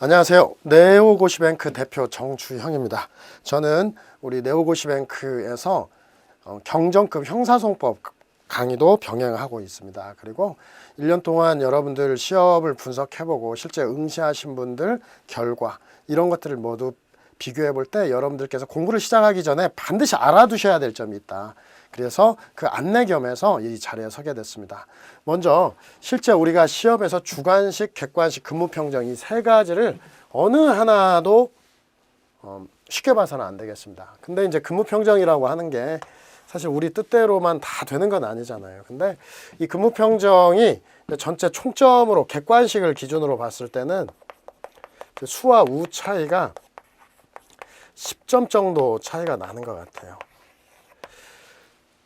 안녕하세요. 네오고시뱅크 대표 정주형입니다. 저는 우리 네오고시뱅크에서 경정급 형사소송법 강의도 병행하고 있습니다. 그리고 1년 동안 여러분들 시험을 분석해보고 실제 응시하신 분들 결과 이런 것들을 모두 비교해 볼 때 여러분들께서 공부를 시작하기 전에 반드시 알아두셔야 될 점이 있다. 그래서 그 안내 겸해서 이 자리에 서게 됐습니다. 먼저 실제 우리가 시험에서 주관식, 객관식, 근무평정 이 세 가지를 어느 하나도 쉽게 봐서는 안 되겠습니다. 근데 이제 근무평정이라고 하는 게 사실 우리 뜻대로만 다 되는 건 아니잖아요. 근데 이 근무평정이 전체 총점으로 객관식을 기준으로 봤을 때는 수와 우 차이가 10점 정도 차이가 나는 것 같아요.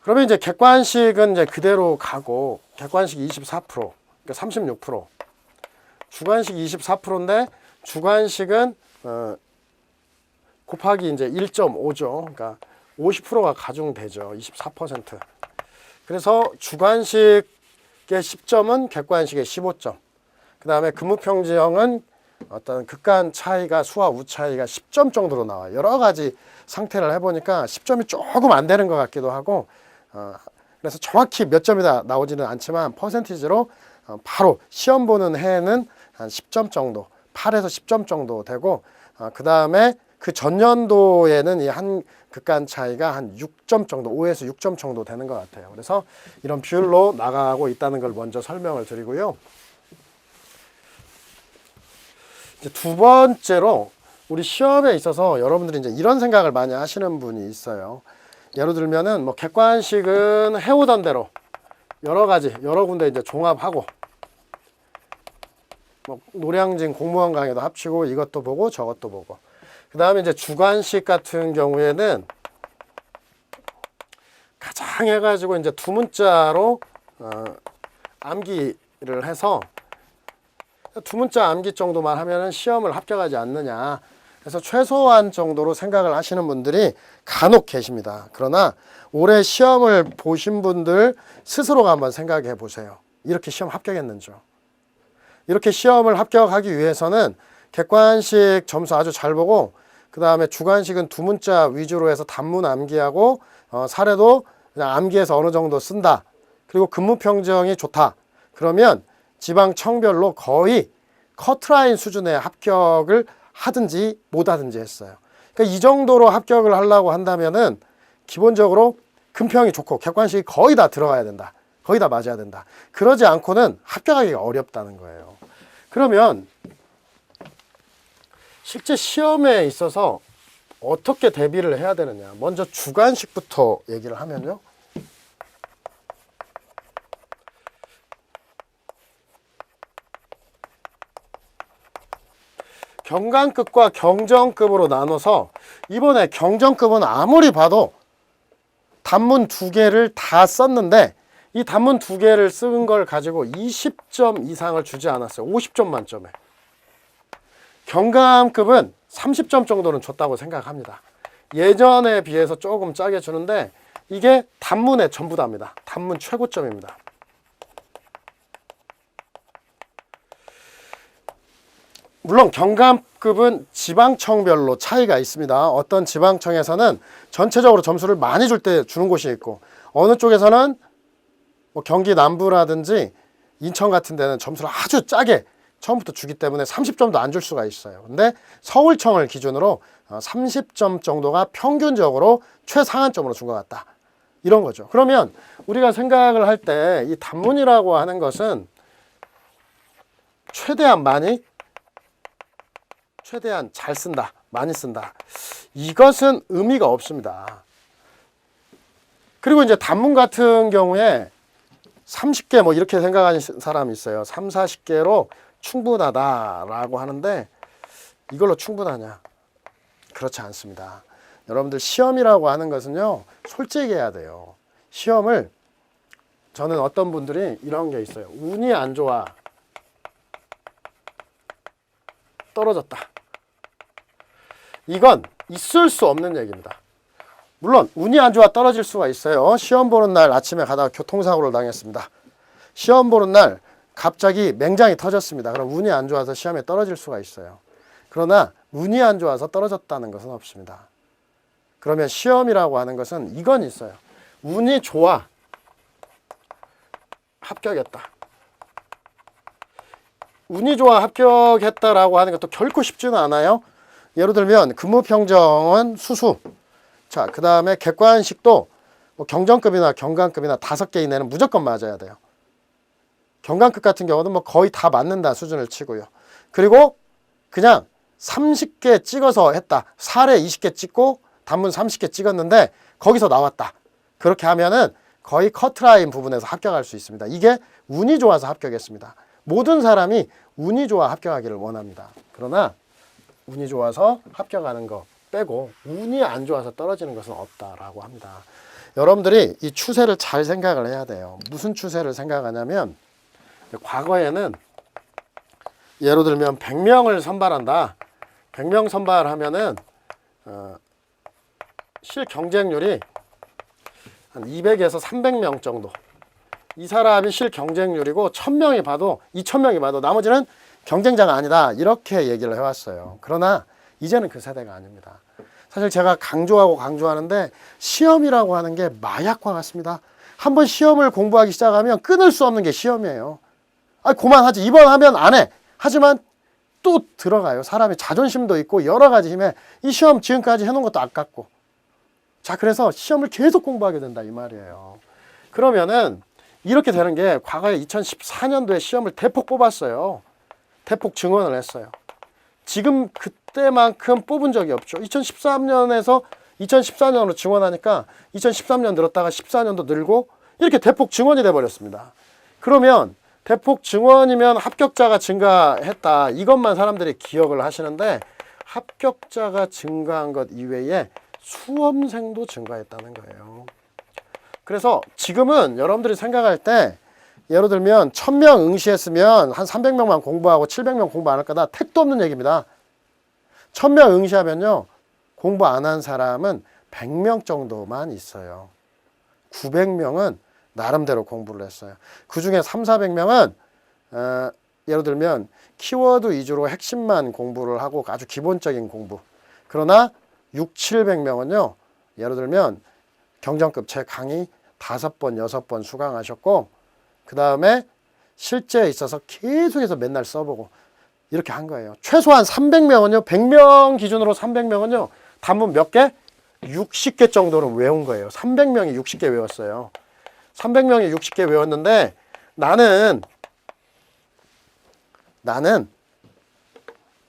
그러면 이제 객관식은 이제 그대로 가고 객관식 24%, 그러니까 36%, 주관식 24%인데 주관식은 곱하기 이제 1.5죠. 그러니까 50%가 가중되죠. 24%. 그래서 주관식의 10점은 객관식의 15점. 그 다음에 근무평정은 어떤 극간 차이가 수와 우 차이가 10점 정도로 나와요. 여러 가지 상태를 해보니까 10점이 조금 안 되는 것 같기도 하고 그래서 정확히 몇 점이다 나오지는 않지만 퍼센티지로 바로 시험 보는 해에는 한 10점 정도, 8에서 10점 정도 되고 그 다음에 그 전년도에는 이 한 극간 차이가 한 6점 정도, 5에서 6점 정도 되는 것 같아요. 그래서 이런 비율로 나가고 있다는 걸 먼저 설명을 드리고요. 이제 두 번째로 우리 시험에 있어서 여러분들이 이제 이런 생각을 많이 하시는 분이 있어요. 예를 들면은 뭐 객관식은 해오던 대로 여러 가지 여러 군데 이제 종합하고 뭐 노량진 공무원 강의도 합치고 이것도 보고 저것도 보고 그 다음에 이제 주관식 같은 경우에는 가장 해가지고 이제 두 문자로 암기를 해서 두 문자 암기 정도만 하면은 시험을 합격하지 않느냐. 그래서 최소한 정도로 생각을 하시는 분들이 간혹 계십니다. 그러나 올해 시험을 보신 분들 스스로가 한번 생각해 보세요. 이렇게 시험 합격했는지요. 이렇게 시험을 합격하기 위해서는 객관식 점수 아주 잘 보고 그 다음에 주관식은 두 문자 위주로 해서 단문 암기하고 사례도 그냥 암기해서 어느 정도 쓴다. 그리고 근무평정이 좋다. 그러면 지방청별로 거의 커트라인 수준의 합격을 하든지 못하든지 했어요. 그러니까 이 정도로 합격을 하려고 한다면은 기본적으로 근평이 좋고 객관식이 거의 다 들어가야 된다. 거의 다 맞아야 된다. 그러지 않고는 합격하기가 어렵다는 거예요. 그러면 실제 시험에 있어서 어떻게 대비를 해야 되느냐. 먼저 주관식부터 얘기를 하면요. 경관급과 경정급으로 나눠서 이번에 경정급은 아무리 봐도 단문 2개를 다 썼는데 이 단문 2개를 쓴 걸 가지고 20점 이상을 주지 않았어요. 50점 만점에. 경감급은 30점 정도는 줬다고 생각합니다. 예전에 비해서 조금 짜게 주는데 이게 단문의 전부 다입니다. 단문 최고점입니다. 물론 경감급은 지방청별로 차이가 있습니다. 어떤 지방청에서는 전체적으로 점수를 많이 줄 때 주는 곳이 있고 어느 쪽에서는 뭐 경기 남부라든지 인천 같은 데는 점수를 아주 짜게 처음부터 주기 때문에 30점도 안 줄 수가 있어요. 근데 서울청을 기준으로 30점 정도가 평균적으로 최상한점으로 준 것 같다. 이런 거죠. 그러면 우리가 생각을 할 때 이 단문이라고 하는 것은 최대한 잘 쓴다, 많이 쓴다. 이것은 의미가 없습니다. 그리고 이제 단문 같은 경우에 30개 뭐 이렇게 생각하는 사람이 있어요. 3, 40개로 충분하다라고 하는데 이걸로 충분하냐? 그렇지 않습니다. 여러분들 시험이라고 하는 것은요. 솔직히 해야 돼요. 시험을 저는 어떤 분들이 이런 게 있어요. 운이 안 좋아. 떨어졌다. 이건 있을 수 없는 얘기입니다. 물론 운이 안 좋아 떨어질 수가 있어요. 시험 보는 날 아침에 가다가 교통사고를 당했습니다. 시험 보는 날 갑자기 맹장이 터졌습니다. 그럼 운이 안 좋아서 시험에 떨어질 수가 있어요. 그러나 운이 안 좋아서 떨어졌다는 것은 없습니다. 그러면 시험이라고 하는 것은 이건 있어요. 운이 좋아. 합격했다. 운이 좋아 합격했다라고 하는 것도 결코 쉽지는 않아요. 예를 들면 근무평정은 수수. 자, 그 다음에 객관식도 뭐 경정급이나 경관급이나 5개 이내는 무조건 맞아야 돼요. 경관급 같은 경우는 뭐 거의 다 맞는다 수준을 치고요. 그리고 그냥 30개 찍어서 했다. 사례 20개 찍고 단문 30개 찍었는데 거기서 나왔다. 그렇게 하면은 거의 커트라인 부분에서 합격할 수 있습니다. 이게 운이 좋아서 합격했습니다. 모든 사람이 운이 좋아 합격하기를 원합니다. 그러나 운이 좋아서 합격하는 거 빼고 운이 안 좋아서 떨어지는 것은 없다라고 합니다. 여러분들이 이 추세를 잘 생각을 해야 돼요. 무슨 추세를 생각하냐면 과거에는 예를 들면 100명을 선발한다. 100명 선발하면은 실 경쟁률이 한 200에서 300명 정도. 이 사람이 실 경쟁률이고 1000명이 봐도 2000명이 봐도 나머지는 경쟁자가 아니다. 이렇게 얘기를 해왔어요. 그러나 이제는 그 세대가 아닙니다. 사실 제가 강조하는데 시험이라고 하는 게 마약과 같습니다. 한번 시험을 공부하기 시작하면 끊을 수 없는 게 시험이에요. 아, 그만하지. 이번 하면 안 해. 하지만 또 들어가요. 사람이 자존심도 있고 여러 가지 힘에 이 시험 지금까지 해놓은 것도 아깝고. 자, 그래서 시험을 계속 공부하게 된다 이 말이에요. 그러면은 이렇게 되는 게 과거에 2014년도에 시험을 대폭 뽑았어요. 대폭 증원을 했어요. 지금 그때만큼 뽑은 적이 없죠. 2013년에서 2014년으로 증원하니까 2013년 늘었다가 14년도 늘고 이렇게 대폭 증원이 돼버렸습니다. 그러면 대폭 증원이면 합격자가 증가했다. 이것만 사람들이 기억을 하시는데 합격자가 증가한 것 이외에 수험생도 증가했다는 거예요. 그래서 지금은 여러분들이 생각할 때 예를 들면 1000명 응시했으면 한 300명만 공부하고 700명 공부 안 할 거다. 택도 없는 얘기입니다. 1000명 응시하면요. 공부 안 한 사람은 100명 정도만 있어요. 900명은 나름대로 공부를 했어요. 그 중에 300~400명은 예를 들면 키워드 위주로 핵심만 공부를 하고 아주 기본적인 공부. 그러나 600~700명은요. 예를 들면 경정급 제 강의 5번, 6번 수강하셨고 그 다음에 실제에 있어서 계속해서 맨날 써보고 이렇게 한 거예요. 최소한 300명은요. 100명 기준으로 300명은요. 단문 몇 개? 60개 정도는 외운 거예요. 300명이 60개 외웠어요. 300명이 60개 외웠는데 나는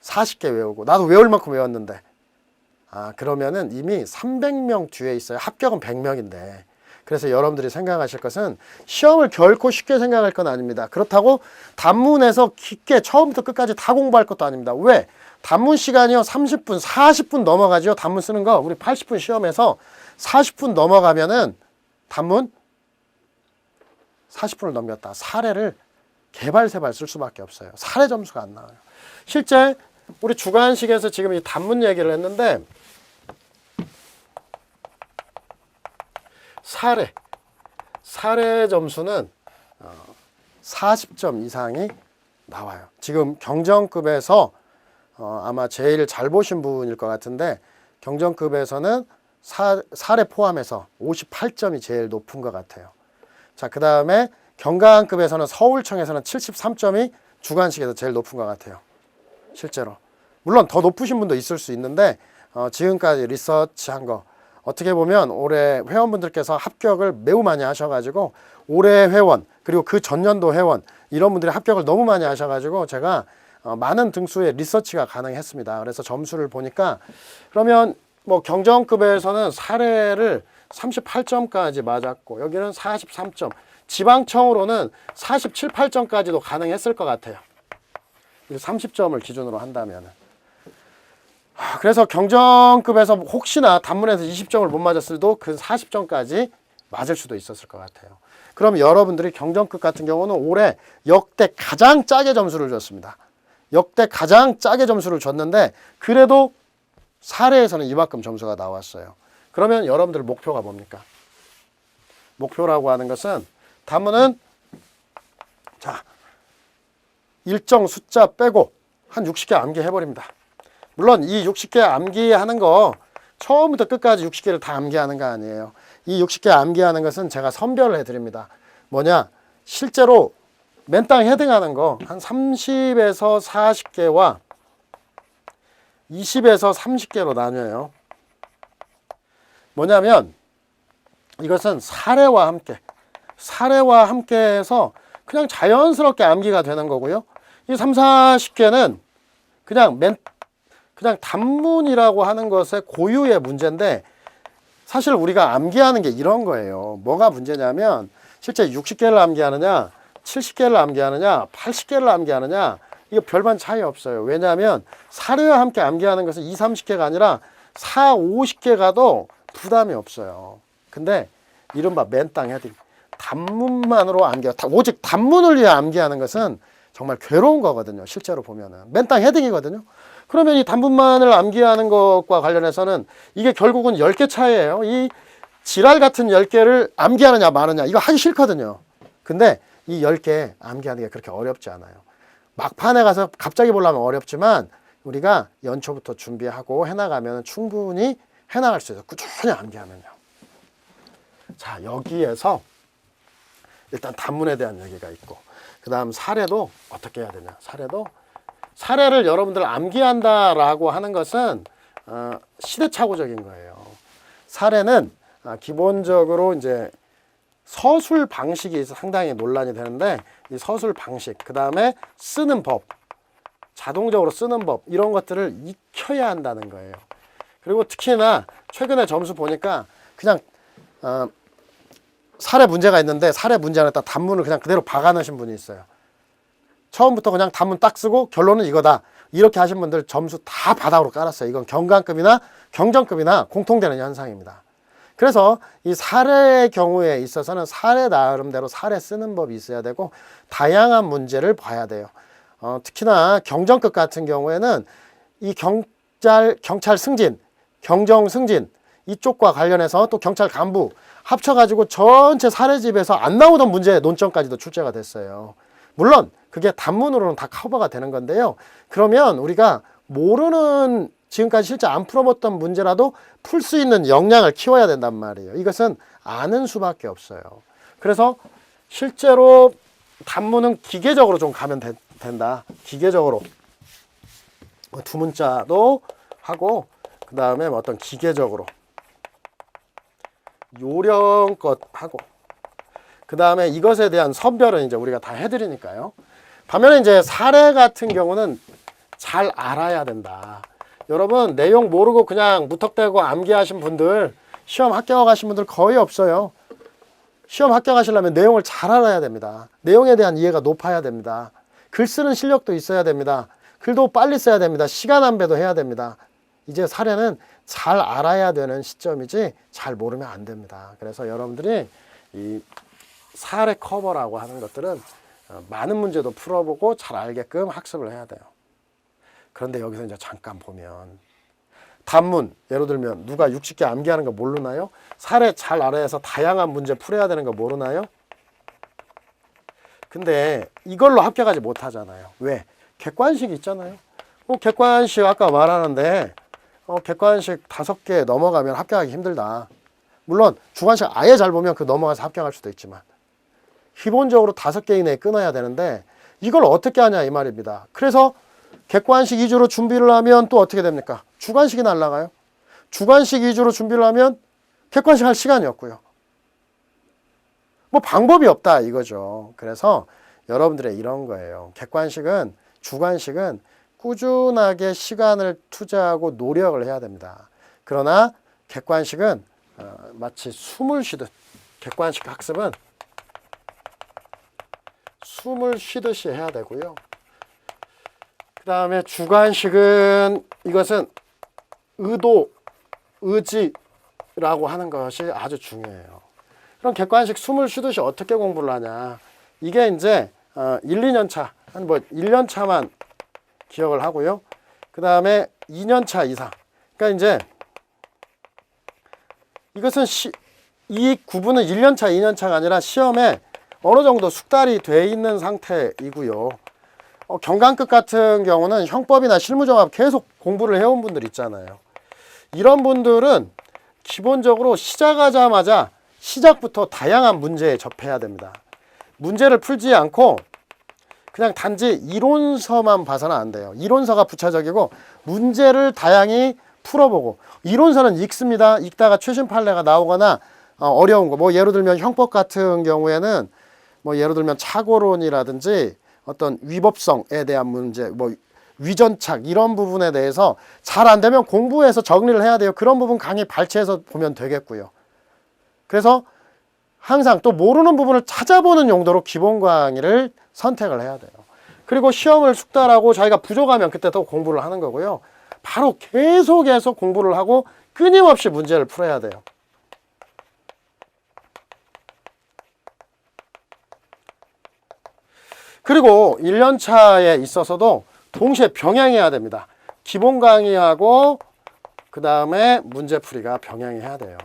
40개 외우고 나도 외울 만큼 외웠는데 그러면은 이미 300명 뒤에 있어요. 합격은 100명인데. 그래서 여러분들이 생각하실 것은 시험을 결코 쉽게 생각할 건 아닙니다. 그렇다고 단문에서 깊게 처음부터 끝까지 다 공부할 것도 아닙니다. 왜? 단문 시간이요 30분, 40분 넘어가죠. 단문 쓰는 거 우리 80분 시험에서 40분 넘어가면은 단문 40분을 넘겼다. 사례를 개발세발 쓸 수밖에 없어요. 사례 점수가 안 나와요. 실제 우리 주관식에서 지금 이 단문 얘기를 했는데 사례 점수는 40점 이상이 나와요. 지금 경정급에서 아마 제일 잘 보신 분일 것 같은데 경정급에서는 사례 포함해서 58점이 제일 높은 것 같아요. 자, 그 다음에 경강급에서는 서울청에서는 73점이 주관식에서 제일 높은 것 같아요. 실제로. 물론 더 높으신 분도 있을 수 있는데 지금까지 리서치한 거 어떻게 보면 올해 회원분들께서 합격을 매우 많이 하셔가지고 올해 회원 그리고 그 전년도 회원 이런 분들이 합격을 너무 많이 하셔가지고 제가 많은 등수의 리서치가 가능했습니다. 그래서 점수를 보니까 그러면 뭐 경정급에서는 사례를 38점까지 맞았고 여기는 43점 지방청으로는 47, 8점까지도 가능했을 것 같아요. 30점을 기준으로 한다면. 그래서 경정급에서 혹시나 단문에서 20점을 못 맞았어도 그 40점까지 맞을 수도 있었을 것 같아요. 그럼 여러분들이 경정급 같은 경우는 올해 역대 가장 짜게 점수를 줬습니다. 역대 가장 짜게 점수를 줬는데 그래도 사례에서는 이만큼 점수가 나왔어요. 그러면 여러분들 목표가 뭡니까? 목표라고 하는 것은 단문은 자 일정 숫자 빼고 한 60개 암기해버립니다. 물론 이 60개 암기하는 거 처음부터 끝까지 60개를 다 암기하는 거 아니에요. 이 60개 암기하는 것은 제가 선별을 해드립니다. 뭐냐? 실제로 맨땅 헤딩하는 거 한 30에서 40개와 20에서 30개로 나뉘어요. 뭐냐면 이것은 사례와 함께 해서 그냥 자연스럽게 암기가 되는 거고요. 이 3, 40개는 그냥 단문이라고 하는 것의 고유의 문제인데, 사실 우리가 암기하는 게 이런 거예요. 뭐가 문제냐면 실제 60개를 암기하느냐 70개를 암기하느냐 80개를 암기하느냐 이거 별반 차이 없어요. 왜냐하면 사례와 함께 암기하는 것은 2, 30개가 아니라 4, 50개가도 부담이 없어요. 근데 이른바 맨땅 헤딩 단문만으로 오직 단문을 위해 암기하는 것은 정말 괴로운 거거든요. 실제로 보면은 맨땅 헤딩이거든요. 그러면 이 단문만을 암기하는 것과 관련해서는 이게 결국은 10개 차이예요. 이 지랄 같은 10개를 암기하느냐 마느냐 이거 하기 싫거든요. 근데 이 10개 암기하는 게 그렇게 어렵지 않아요. 막판에 가서 갑자기 보려면 어렵지만 우리가 연초부터 준비하고 해나가면 충분히 해나갈 수 있어요. 꾸준히 암기하면요. 자, 여기에서 일단 단문에 대한 얘기가 있고, 그 다음 사례도 어떻게 해야 되냐. 사례를 여러분들 암기한다라고 하는 것은 시대착오적인 거예요. 사례는 기본적으로 이제 서술 방식이 상당히 논란이 되는데, 이 서술 방식, 그 다음에 쓰는 법, 자동적으로 쓰는 법, 이런 것들을 익혀야 한다는 거예요. 그리고 특히나 최근에 점수 보니까 그냥 사례 문제가 있는데 사례 문제 안에다 단문을 그냥 그대로 박아놓으신 분이 있어요. 처음부터 그냥 단문 딱 쓰고 결론은 이거다, 이렇게 하신 분들 점수 다 바닥으로 깔았어요. 이건 경관급이나 경정급이나 공통되는 현상입니다. 그래서 이 사례의 경우에 있어서는 사례 나름대로 사례 쓰는 법이 있어야 되고 다양한 문제를 봐야 돼요. 특히나 경정급 같은 경우에는 이 경찰 승진, 경정 승진 이쪽과 관련해서 또 경찰 간부 합쳐가지고 전체 사례집에서 안 나오던 문제 논점까지도 출제가 됐어요. 물론 그게 단문으로는 다 커버가 되는 건데요. 그러면 우리가 모르는, 지금까지 실제 안 풀어봤던 문제라도 풀 수 있는 역량을 키워야 된단 말이에요. 이것은 아는 수밖에 없어요. 그래서 실제로 단문은 기계적으로 좀 가면 된다. 기계적으로 두 문자도 하고, 그 다음에 어떤 기계적으로 요령껏 하고, 그 다음에 이것에 대한 선별은 이제 우리가 다 해드리니까요. 반면에 이제 사례 같은 경우는 잘 알아야 된다. 여러분 내용 모르고 그냥 무턱대고 암기하신 분들, 시험 합격하신 분들 거의 없어요. 시험 합격하시려면 내용을 잘 알아야 됩니다. 내용에 대한 이해가 높아야 됩니다. 글 쓰는 실력도 있어야 됩니다. 글도 빨리 써야 됩니다. 시간 안배도 해야 됩니다. 이제 사례는 잘 알아야 되는 시점이지 잘 모르면 안 됩니다. 그래서 여러분들이 이 사례 커버라고 하는 것들은 많은 문제도 풀어보고 잘 알게끔 학습을 해야 돼요. 그런데 여기서 이제 잠깐 보면 단문, 예를 들면 누가 60개 암기하는 거 모르나요? 사례 잘 알아야 해서 다양한 문제 풀어야 되는 거 모르나요? 근데 이걸로 합격하지 못하잖아요. 왜? 객관식이 있잖아요. 객관식 아까 말하는데 객관식 5개 넘어가면 합격하기 힘들다. 물론 주관식 아예 잘 보면 그 넘어가서 합격할 수도 있지만 기본적으로 5개 이내에 끊어야 되는데 이걸 어떻게 하냐 이 말입니다. 그래서 객관식 위주로 준비를 하면 또 어떻게 됩니까? 주관식이 날아가요. 주관식 위주로 준비를 하면 객관식 할 시간이 없고요. 뭐 방법이 없다 이거죠. 그래서 여러분들의 이런 거예요. 객관식은, 주관식은 꾸준하게 시간을 투자하고 노력을 해야 됩니다. 그러나 객관식은 마치 숨을 쉬듯, 객관식 학습은 숨을 쉬듯이 해야 되고요. 그 다음에 주관식은 이것은 의도, 의지라고 하는 것이 아주 중요해요. 그럼 객관식 숨을 쉬듯이 어떻게 공부를 하냐. 이게 이제 1, 2년 차, 한 1년 차만 기억을 하고요. 그 다음에 2년 차 이상. 그러니까 이제 이것은 이 구분은 1년 차, 2년 차가 아니라 시험에 어느 정도 숙달이 돼 있는 상태이고요. 경강급 같은 경우는 형법이나 실무정합 계속 공부를 해온 분들 있잖아요. 이런 분들은 기본적으로 시작하자마자 시작부터 다양한 문제에 접해야 됩니다. 문제를 풀지 않고 그냥 단지 이론서만 봐서는 안 돼요. 이론서가 부차적이고 문제를 다양히 풀어보고, 이론서는 읽습니다. 읽다가 최신 판례가 나오거나 어려운 거, 뭐 예를 들면 형법 같은 경우에는 뭐 예를 들면 착오론이라든지 어떤 위법성에 대한 문제, 뭐 위전착 이런 부분에 대해서 잘 안 되면 공부해서 정리를 해야 돼요. 그런 부분 강의 발췌해서 보면 되겠고요. 그래서 항상 또 모르는 부분을 찾아보는 용도로 기본 강의를 선택을 해야 돼요. 그리고 시험을 숙달하고 자기가 부족하면 그때 또 공부를 하는 거고요. 바로 계속해서 공부를 하고 끊임없이 문제를 풀어야 돼요. 그리고 1년차에 있어서도 동시에 병행해야 됩니다. 기본 강의하고 그 다음에 문제풀이가 병행해야 돼요.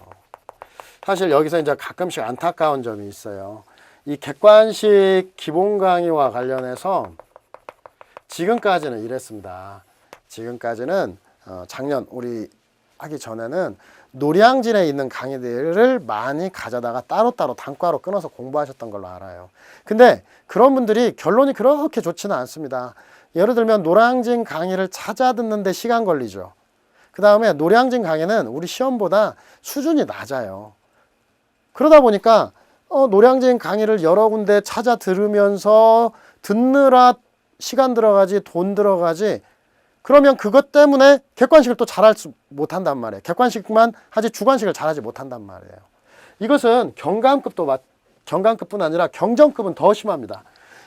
사실 여기서 이제 가끔씩 안타까운 점이 있어요. 이 객관식 기본 강의와 관련해서 지금까지는 이랬습니다. 지금까지는 작년 우리 하기 전에는 노량진에 있는 강의들을 많이 가져다가 따로따로 단과로 끊어서 공부하셨던 걸로 알아요. 근데 그런 분들이 결론이 그렇게 좋지는 않습니다. 예를 들면 노량진 강의를 찾아 듣는데 시간 걸리죠. 그 다음에 노량진 강의는 우리 시험보다 수준이 낮아요. 그러다 보니까 노량진 강의를 여러 군데 찾아 들으면서 듣느라 시간 들어가지 돈 들어가지, 그러면 그것 때문에 객관식을 또 잘할 수 못한단 말이에요. 객관식만 하지 주관식을 잘하지 못한단 말이에요. 이것은 경강급뿐 아니라 경정급은 더 심합니다.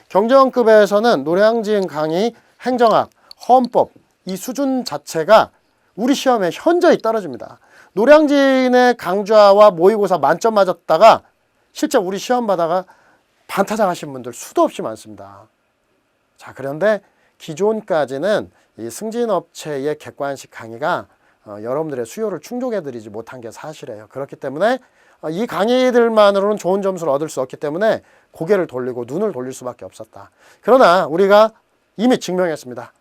경정급에서는 노량진 강의, 행정학, 헌법 이 수준 자체가 우리 시험에 현저히 떨어집니다. 노량진의 강좌와 모의고사 만점 맞았다가 실제 우리 시험 받아가 반타작하신 분들 수도 없이 많습니다. 자, 그런데 기존까지는 이 승진업체의 객관식 강의가 여러분들의 수요를 충족해드리지 못한 게 사실이에요. 그렇기 때문에 이 강의들만으로는 좋은 점수를 얻을 수 없기 때문에 고개를 돌리고 눈을 돌릴 수밖에 없었다. 그러나 우리가 이미 증명했습니다.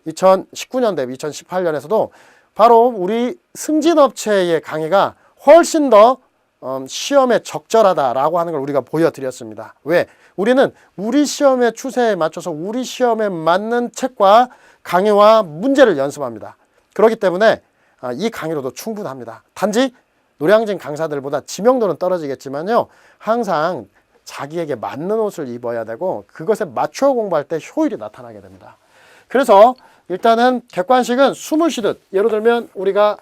2019년 대비 2018년에서도 바로 우리 승진업체의 강의가 훨씬 더 시험에 적절하다라고 하는 걸 우리가 보여드렸습니다. 왜? 우리는 우리 시험의 추세에 맞춰서 우리 시험에 맞는 책과 강의와 문제를 연습합니다. 그렇기 때문에 이 강의로도 충분합니다. 단지 노량진 강사들보다 지명도는 떨어지겠지만요, 항상 자기에게 맞는 옷을 입어야 되고 그것에 맞춰 공부할 때 효율이 나타나게 됩니다. 그래서 일단은 객관식은 숨을 쉬듯, 예를 들면 우리가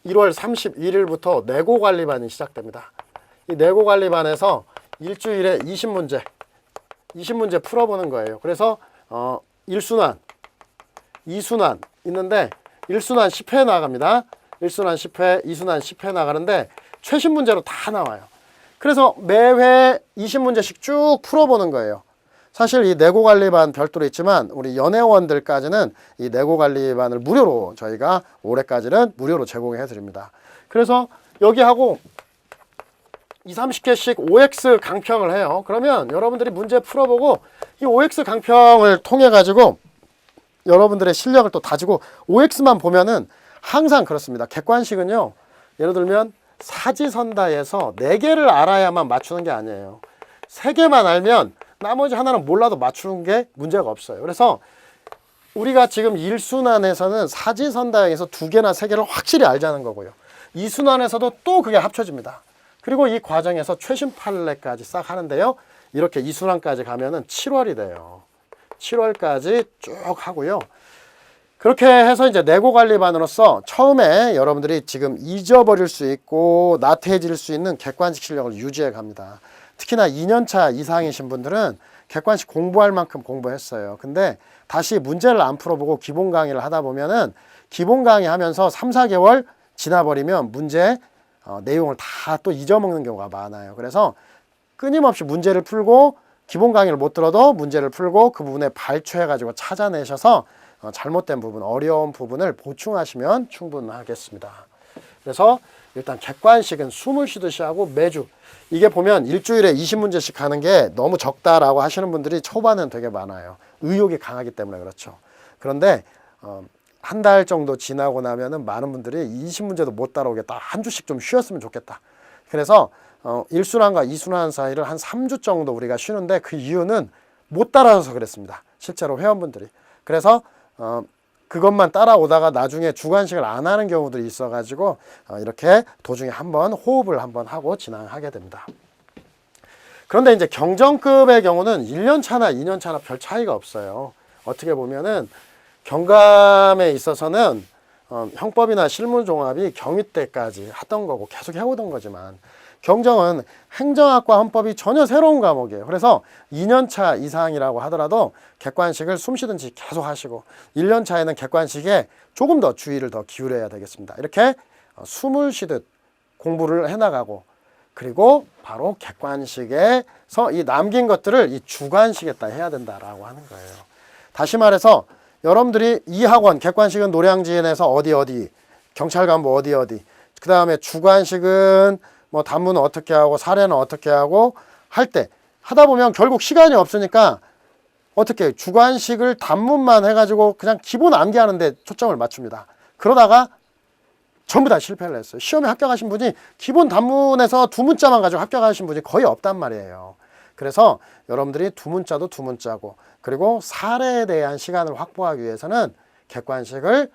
1월 31일부터 내고관리반이 시작됩니다. 이 내고관리반에서 일주일에 20문제 풀어보는 거예요. 그래서 1순환, 2순환 있는데 1순환 10회 나갑니다. 1순환 10회, 2순환 10회 나가는데 최신 문제로 다 나와요. 그래서 매회 20문제씩 쭉 풀어보는 거예요. 사실 이 내고관리반 별도로 있지만 우리 연회원들까지는 이 내고관리반을 무료로 저희가 올해까지는 무료로 제공해 드립니다. 그래서 여기하고 20-30개씩 OX 강평을 해요. 그러면 여러분들이 문제 풀어보고 이 OX 강평을 통해 가지고 여러분들의 실력을 또 다지고, OX만 보면은 항상 그렇습니다. 객관식은요, 예를 들면 사지선다에서 4개를 알아야만 맞추는 게 아니에요. 3개만 알면 나머지 하나는 몰라도 맞추는 게 문제가 없어요. 그래서 우리가 지금 1순환에서는 사지선다에서 2개나 3개를 확실히 알자는 거고요. 2순환에서도 또 그게 합쳐집니다. 그리고 이 과정에서 최신 판례까지 싹 하는데요, 이렇게 2순환까지 가면은 7월이 돼요. 7월까지 쭉 하고요. 그렇게 해서 이제 내고관리반으로서 처음에 여러분들이 지금 잊어버릴 수 있고 나태해질 수 있는 객관식 실력을 유지해 갑니다. 특히나 2년차 이상이신 분들은 객관식 공부할 만큼 공부했어요. 근데 다시 문제를 안 풀어보고 기본 강의를 하다 보면은 기본 강의 하면서 3-4개월 지나버리면 문제 내용을 다 또 잊어먹는 경우가 많아요. 그래서 끊임없이 문제를 풀고 기본 강의를 못 들어도 문제를 풀고 그 부분에 발췌해가지고 찾아내셔서 잘못된 부분, 어려운 부분을 보충하시면 충분하겠습니다. 그래서 일단 객관식은 숨을 쉬듯이 하고 매주 이게 보면 일주일에 20문제씩 가는 게 너무 적다라고 하시는 분들이 초반은 되게 많아요. 의욕이 강하기 때문에 그렇죠. 그런데 한 달 정도 지나고 나면은 많은 분들이 20문제도 못 따라오겠다. 한 주씩 좀 쉬었으면 좋겠다. 그래서 1순환과 2순환 사이를 한 3주 정도 우리가 쉬는데 그 이유는 못 따라서 그랬습니다. 실제로 회원분들이. 그래서 그것만 따라오다가 나중에 주관식을 안 하는 경우들이 있어가지고 이렇게 도중에 한번 호흡을 한번 하고 진행하게 됩니다. 그런데 이제 경정급의 경우는 1년 차나 2년 차나 별 차이가 없어요. 어떻게 보면은 경감에 있어서는 형법이나 실무종합이 경위 때까지 하던 거고 계속 해오던 거지만 경정은 행정학과 헌법이 전혀 새로운 과목이에요. 그래서 2년차 이상이라고 하더라도 객관식을 숨쉬든지 계속 하시고 1년차에는 객관식에 조금 더 주의를 더 기울여야 되겠습니다. 이렇게 숨을 쉬듯 공부를 해나가고 그리고 바로 객관식에서 이 남긴 것들을 이 주관식에다 해야 된다라고 하는 거예요. 다시 말해서 여러분들이 이 학원 객관식은 노량진에서 어디 경찰관부 어디 그 다음에 주관식은 뭐 단문은 어떻게 하고 사례는 어떻게 하고 할 때 하다 보면 결국 시간이 없으니까 어떻게 주관식을 단문만 해가지고 그냥 기본 암기하는데 초점을 맞춥니다. 그러다가 전부 다 실패를 했어요. 시험에 합격하신 분이 기본 단문에서 두 문자만 가지고 합격하신 분이 거의 없단 말이에요. 그래서 여러분들이 두 문자도 두 문자고 그리고 사례에 대한 시간을 확보하기 위해서는 객관식을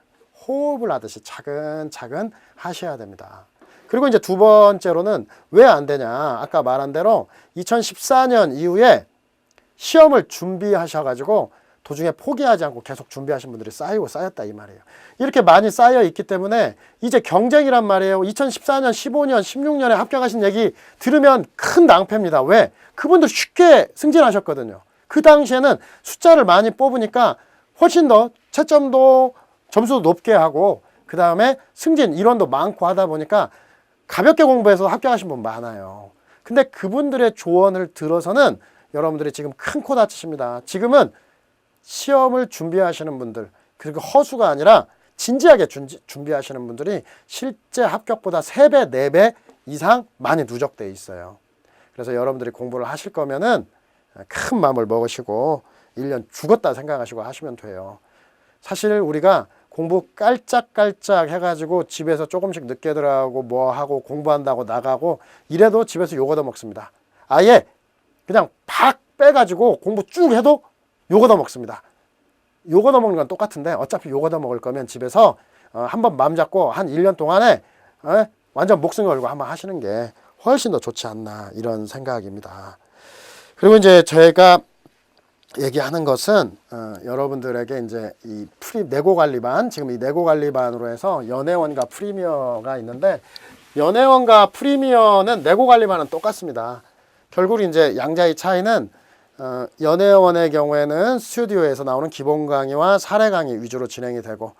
호흡을 하듯이 차근차근 하셔야 됩니다. 그리고 이제 두 번째로는 왜 안 되냐. 아까 말한 대로 2014년 이후에 시험을 준비하셔가지고 도중에 포기하지 않고 계속 준비하신 분들이 쌓이고 쌓였다 이 말이에요. 이렇게 많이 쌓여 있기 때문에 이제 경쟁이란 말이에요. 2014년, 15년, 16년에 합격하신 얘기 들으면 큰 낭패입니다. 왜? 그분들 쉽게 승진하셨거든요. 그 당시에는 숫자를 많이 뽑으니까 훨씬 더 채점도 점수도 높게 하고 그 다음에 승진 인원도 많고 하다 보니까 가볍게 공부해서 합격하신 분 많아요. 근데 그분들의 조언을 들어서는 여러분들이 지금 큰 코 다치십니다. 지금은 시험을 준비하시는 분들 그리고 허수가 아니라 진지하게 준비하시는 분들이 실제 합격보다 3배, 4배 이상 많이 누적되어 있어요. 그래서 여러분들이 공부를 하실 거면은 큰 마음을 먹으시고 1년 죽었다 생각하시고 하시면 돼요. 사실 우리가 공부 깔짝깔짝 해가지고 집에서 조금씩 늦게 들어가고 뭐 하고 공부한다고 나가고 이래도 집에서 욕 얻어먹습니다. 아예 그냥 팍 빼가지고 공부 쭉 해도 욕 얻어먹습니다. 욕 얻어먹는 건 똑같은데 어차피 욕 얻어먹을 거면 집에서 한번 마음 잡고 한 1년 동안에 완전 목숨 걸고 한번 하시는 게 훨씬 더 좋지 않나 이런 생각입니다. 그리고 이제 제가 얘기하는 것은 여러분들에게 이제 이 내고관리반 지금 이 내고관리반으로 해서 연애원과 프리미어가 있는데 연애원과 프리미어는 내고관리반은 똑같습니다. 결국 이제 양자의 차이는 연애원의 경우에는 스튜디오에서 나오는 기본 강의와 사례 강의 위주로 진행이 되고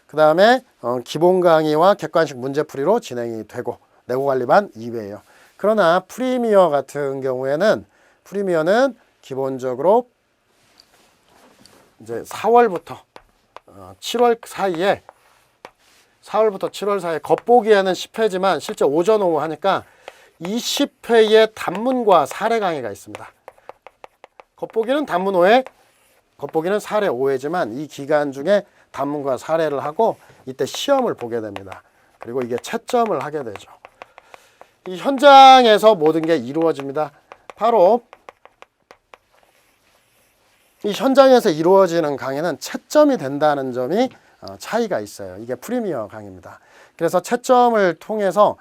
그 다음에 기본 강의와 객관식 문제풀이로 진행이 되고 내고관리반 이외예요. 그러나 프리미어 같은 경우에는 프리미어는 기본적으로 이제 4월부터 7월 사이에 4월부터 7월 사이에 겉보기에는 10회지만 실제 오전 오후 하니까 20회의 단문과 사례 강의가 있습니다. 겉보기는 단문 5회, 겉보기는 사례 5회지만 이 기간 중에 단문과 사례를 하고 이때 시험을 보게 됩니다. 그리고 이게 채점을 하게 되죠. 이 현장에서 모든 게 이루어집니다. 바로 이 현장에서 이루어지는 강의는 채점이 된다는 점이 차이가 있어요. 이게 프리미어 강의입니다. 그래서 채점을 통해서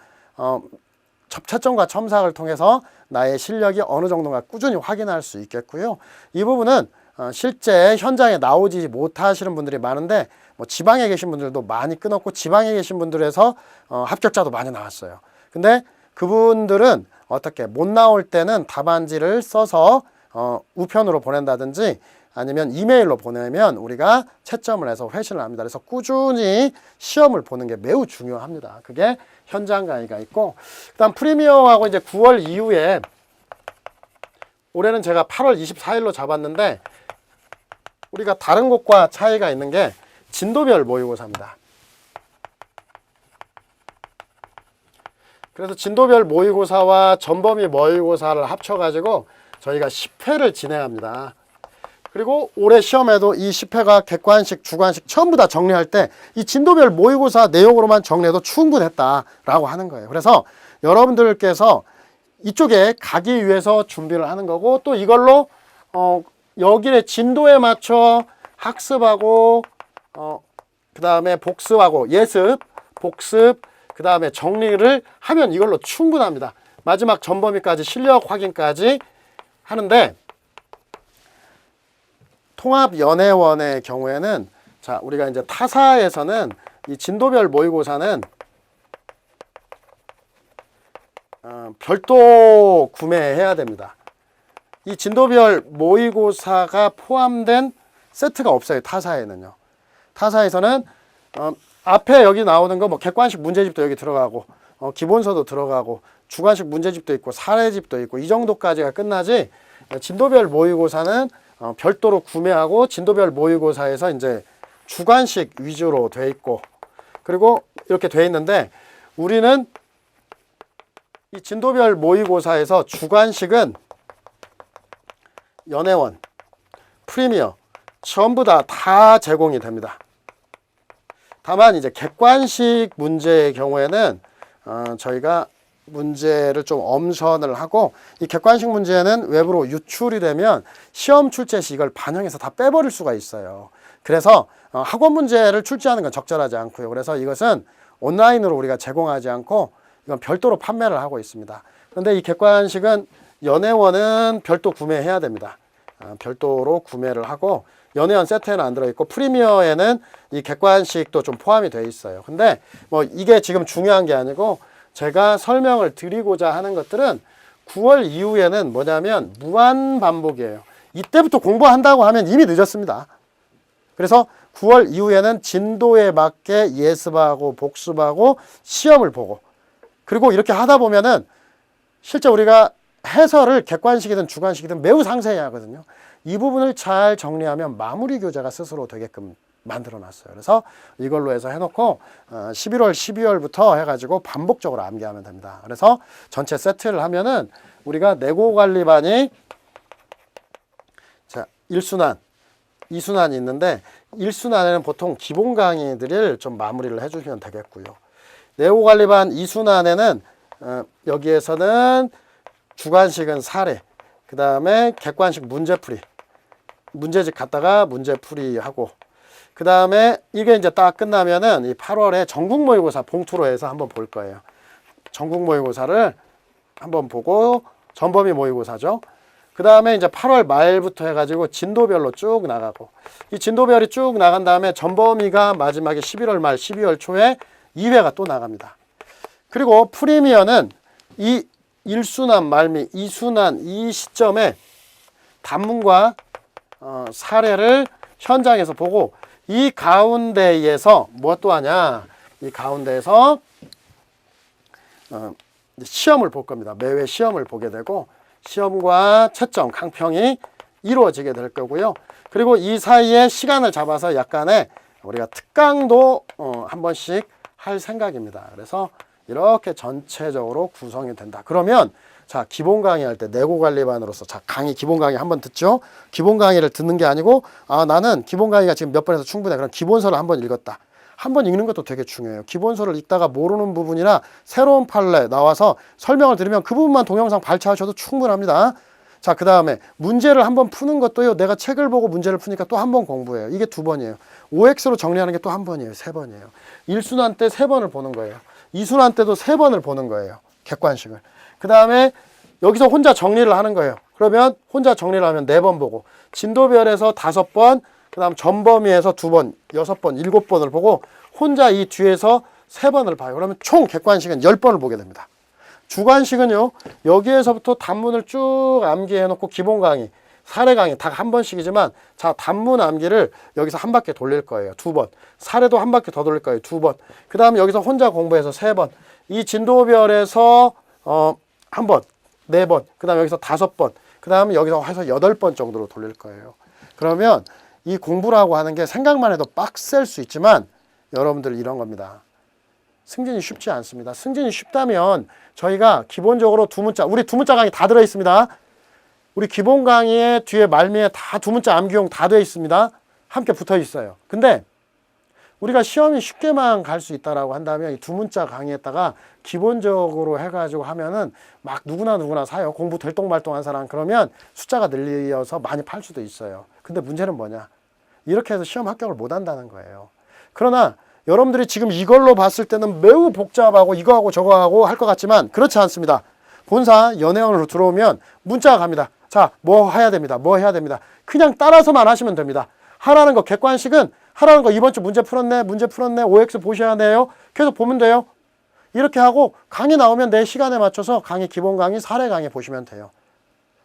채점과 첨삭을 통해서 나의 실력이 어느 정도가 꾸준히 확인할 수 있겠고요. 이 부분은 실제 현장에 나오지 못하시는 분들이 많은데 뭐 지방에 계신 분들도 많이 끊었고 지방에 계신 분들에서 합격자도 많이 나왔어요. 근데 그분들은 어떻게 못 나올 때는 답안지를 써서 우편으로 보낸다든지 아니면 이메일로 보내면 우리가 채점을 해서 회신을 합니다. 그래서 꾸준히 시험을 보는 게 매우 중요합니다. 그게 현장 강의가 있고 그다음 프리미어하고 이제 9월 이후에 올해는 제가 8월 24일로 잡았는데 우리가 다른 곳과 차이가 있는 게 진도별 모의고사입니다. 그래서 진도별 모의고사와 전범위 모의고사를 합쳐가지고 저희가 10회를 진행합니다. 그리고 올해 시험에도 이 10회가 객관식, 주관식 전부 다 정리할 때 이 진도별 모의고사 내용으로만 정리해도 충분했다라고 하는 거예요. 그래서 여러분들께서 이쪽에 가기 위해서 준비를 하는 거고, 또 이걸로 여기에 진도에 맞춰 학습하고 그 다음에 복습하고 예습, 복습, 그 다음에 정리를 하면 이걸로 충분합니다. 마지막 전범위까지 실력 확인까지 하는데, 통합연애원의 경우에는 자, 우리가 이제 타사에서는 이 진도별 모의고사는 별도 구매해야 됩니다. 이 진도별 모의고사가 포함된 세트가 없어요. 타사에는요. 타사에서는 앞에 여기 나오는 거 뭐 객관식 문제집도 여기 들어가고 기본서도 들어가고 주관식 문제집도 있고 사례집도 있고 이 정도까지가 끝나지, 진도별 모의고사는 별도로 구매하고 진도별 모의고사에서 이제 주관식 위주로 돼 있고, 그리고 이렇게 돼 있는데, 우리는 이 진도별 모의고사에서 주관식은 연애원, 프리미어 전부 다 제공이 됩니다. 다만 이제 객관식 문제의 경우에는 저희가 문제를 좀 엄선을 하고, 이 객관식 문제는 외부로 유출이 되면 시험 출제 시 이걸 반영해서 다 빼버릴 수가 있어요. 그래서 학원 문제를 출제하는 건 적절하지 않고요. 그래서 이것은 온라인으로 우리가 제공하지 않고 이건 별도로 판매를 하고 있습니다. 그런데 이 객관식은 연애원은 별도 구매해야 됩니다. 별도로 구매를 하고, 연애원 세트에는 안 들어있고 프리미어에는 이 객관식도 좀 포함이 되어 있어요. 근데 뭐 이게 지금 중요한 게 아니고, 제가 설명을 드리고자 하는 것들은 9월 이후에는 뭐냐면 무한 반복이에요. 이때부터 공부한다고 하면 이미 늦었습니다. 그래서 9월 이후에는 진도에 맞게 예습하고 복습하고 시험을 보고, 그리고 이렇게 하다 보면은 실제 우리가 해설을 객관식이든 주관식이든 매우 상세히 하거든요. 이 부분을 잘 정리하면 마무리 교재가 스스로 되게끔 만들어 놨어요. 그래서 이걸로 해서 해놓고 11월, 12월부터 해가지고 반복적으로 암기하면 됩니다. 그래서 전체 세트를 하면은 우리가 내고관리반이 자 1순환, 2순환이 있는데, 1순환에는 보통 기본 강의들을 좀 마무리를 해주시면 되겠고요. 내고관리반 2순환에는 여기에서는 주관식은 사례, 그 다음에 객관식 문제풀이, 문제집 갖다가 문제풀이 하고, 그 다음에 이게 이제 딱 끝나면은 이 8월에 전국 모의고사 봉투로 해서 한번 볼 거예요. 전국 모의고사를 한번 보고, 전범위 모의고사죠. 그 다음에 이제 8월 말부터 해가지고 진도별로 쭉 나가고, 이 진도별이 쭉 나간 다음에 전범위가 마지막에 11월 말 12월 초에 2회가 또 나갑니다. 그리고 프리미어는 이 1순환 말미 2순환 이 시점에 단문과 사례를 현장에서 보고, 이 가운데에서 뭐 또 하냐, 이 가운데에서 시험을 볼 겁니다. 매회 시험을 보게 되고, 시험과 채점, 강평이 이루어지게 될 거고요. 그리고 이 사이에 시간을 잡아서 약간의 우리가 특강도 한 번씩 할 생각입니다. 그래서 이렇게 전체적으로 구성이 된다. 그러면 자, 기본 강의 할 때 내고관리반으로서 자, 강의 기본 강의 한번 듣죠. 기본 강의를 듣는 게 아니고, 나는 기본 강의가 지금 몇 번에서 충분해. 그럼 기본서를 한번 읽었다. 한번 읽는 것도 되게 중요해요. 기본서를 읽다가 모르는 부분이나 새로운 판례 나와서 설명을 드리면 그 부분만 동영상 발췌하셔도 충분합니다. 자, 그 다음에 문제를 한번 푸는 것도요, 내가 책을 보고 문제를 푸니까 또 한 번 공부해요. 이게 2번이에요. OX로 정리하는 게 또 한 번이에요. 3번이에요. 1순환 때 3번을 보는 거예요. 2순환 때도 3번을 보는 거예요. 객관식을. 그 다음에 여기서 혼자 정리를 하는 거예요. 그러면 혼자 정리를 하면 4번 보고, 진도별에서 5번, 그 다음 전범위에서 2번, 6번, 7번을 보고, 혼자 이 뒤에서 3번을 봐요. 그러면 총 객관식은 10번을 보게 됩니다. 주관식은요, 여기에서부터 단문을 쭉 암기해 놓고 기본 강의, 사례 강의 다 한 번씩이지만, 자, 단문 암기를 여기서 한 바퀴 돌릴 거예요. 2번. 사례도 한 바퀴 더 돌릴 거예요. 2번. 그 다음에 여기서 혼자 공부해서 3번. 이 진도별에서 한 번, 4번, 그 다음에 여기서 5번, 그 다음에 여기서 해서 8번 정도로 돌릴 거예요. 그러면 이 공부라고 하는 게 생각만 해도 빡셀 수 있지만, 여러분들 이런 겁니다. 승진이 쉽지 않습니다. 승진이 쉽다면 저희가 기본적으로 두 문자, 우리 두 문자 강의 다 들어 있습니다. 우리 기본 강의에 뒤에 말미에 다 두 문자 암기용 다 되어 있습니다. 함께 붙어 있어요. 근데 우리가 시험이 쉽게만 갈 수 있다라고 한다면 이 두 문자 강의에다가 기본적으로 해가지고 하면은 막 누구나 사요. 공부 들똥말똥한 사람 그러면 숫자가 늘려서 많이 팔 수도 있어요. 근데 문제는 뭐냐? 이렇게 해서 시험 합격을 못 한다는 거예요. 그러나 여러분들이 지금 이걸로 봤을 때는 매우 복잡하고 이거하고 저거하고 할 것 같지만 그렇지 않습니다. 본사 연애원으로 들어오면 문자가 갑니다. 자, 뭐 해야 됩니다. 뭐 해야 됩니다. 그냥 따라서만 하시면 됩니다. 하라는 거 객관식은 하라는 거 이번 주 문제 풀었네. OX 보셔야 돼요. 계속 보면 돼요. 이렇게 하고 강의 나오면 내 시간에 맞춰서 강의 기본 강의, 사례 강의 보시면 돼요.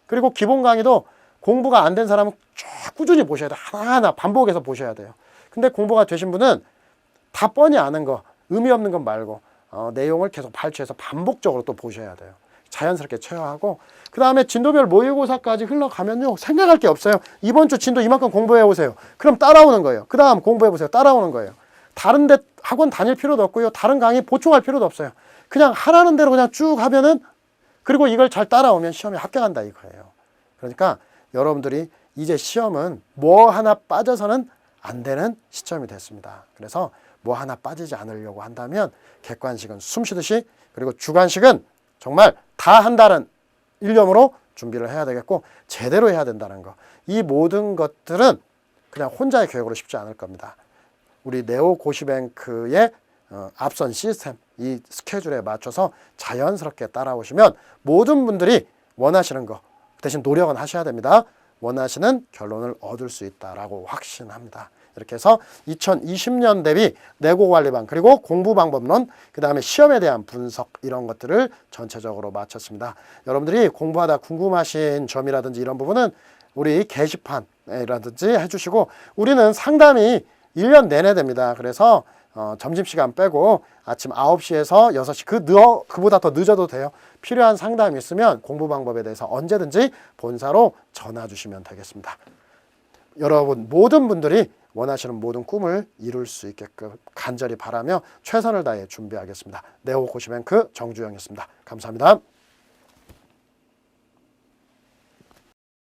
그리고 기본 강의도 공부가 안 된 사람은 쭉 꾸준히 보셔야 돼요. 하나하나 반복해서 보셔야 돼요. 근데 공부가 되신 분은 다 뻔히 아는 거, 의미 없는 것 말고 내용을 계속 발췌해서 반복적으로 또 보셔야 돼요. 자연스럽게 체화하고 그 다음에 진도별 모의고사까지 흘러가면요 생각할 게 없어요. 이번 주 진도 이만큼 공부해 오세요. 그럼 따라오는 거예요. 그 다음 공부해 보세요. 따라오는 거예요. 다른 데 학원 다닐 필요도 없고요. 다른 강의 보충할 필요도 없어요. 그냥 하라는 대로 그냥 쭉 하면은 그리고 이걸 잘 따라오면 시험에 합격한다 이거예요. 그러니까 여러분들이 이제 시험은 뭐 하나 빠져서는 안 되는 시점이 됐습니다. 그래서 뭐 하나 빠지지 않으려고 한다면 객관식은 숨 쉬듯이 그리고 주관식은 정말 다 한다는 일념으로 준비를 해야 되겠고 제대로 해야 된다는 거. 이 모든 것들은 그냥 혼자의 계획으로 쉽지 않을 겁니다. 우리 네오고시뱅크의 앞선 시스템, 이 스케줄에 맞춰서 자연스럽게 따라오시면 모든 분들이 원하시는 거 대신 노력은 하셔야 됩니다. 원하시는 결론을 얻을 수 있다라고 확신합니다. 이렇게 해서 2020년 대비 내고관리반 그리고 공부방법론 그 다음에 시험에 대한 분석 이런 것들을 전체적으로 마쳤습니다. 여러분들이 공부하다 궁금하신 점이라든지 이런 부분은 우리 게시판이라든지 해주시고 우리는 상담이 1년 내내 됩니다. 그래서 점심시간 빼고 아침 9시에서 6시 그보다 더 늦어도 돼요. 필요한 상담이 있으면 공부 방법에 대해서 언제든지 본사로 전화 주시면 되겠습니다. 여러분 모든 분들이 원하시는 모든 꿈을 이룰 수 있게끔 간절히 바라며 최선을 다해 준비하겠습니다. 네오고시뱅크 정주영이었습니다. 감사합니다.